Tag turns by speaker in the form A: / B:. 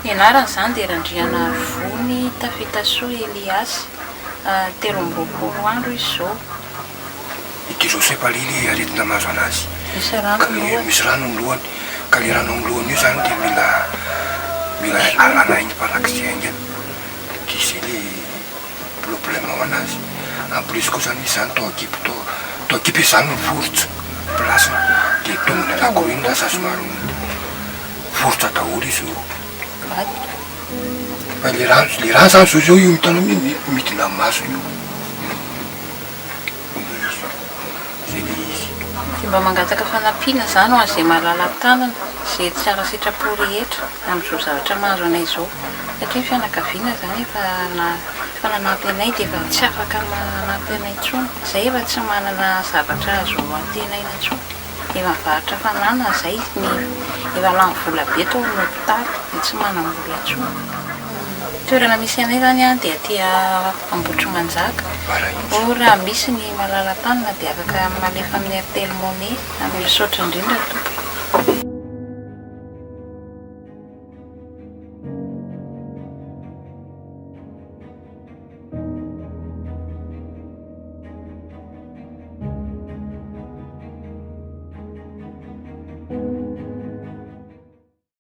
A: Ianarana izany dia randriana vony tafitasoa Eliasy 13 andro izy izao.
B: Ity zao sepalily aretina mahazo anazy.
A: Misy rano lohany.
B: Misy rano ny lohany. Ka le rano amin'ny lohany io zany dia mila alanainy parak'izay aingana. Kisy le problème ao anazy. En plus koa zany izy zany tao akipy izany miforitra plasiny dia tongony anako iny lasa somary miforitra daholo izy io. Fa le rano zany zao io mitana midina amin'ny maso io. Zay le izy.
A: Mba mangataka fanampiana izany ho an'izay malala-tanana, izay tsara sitrapo rehetra amin'izao zavatra mahazo anay izao. Satria fianakaviana izany efa nanampy anay dia efa tsy afaka manampy anay intsony. Izay efa tsy manana zavatra azo antenaina intsony. Efa mivarotra fanana izay efa lany vola be tao amin'ny hopitaly dia tsy manam-bola intsony. Toerana misy anay zany dia aty Ambohitrimanjaka. Raha misy ny malala-tanana dia afaka malefa amin'ny Airtel Money amin'ny misaotra indrindra tompoko.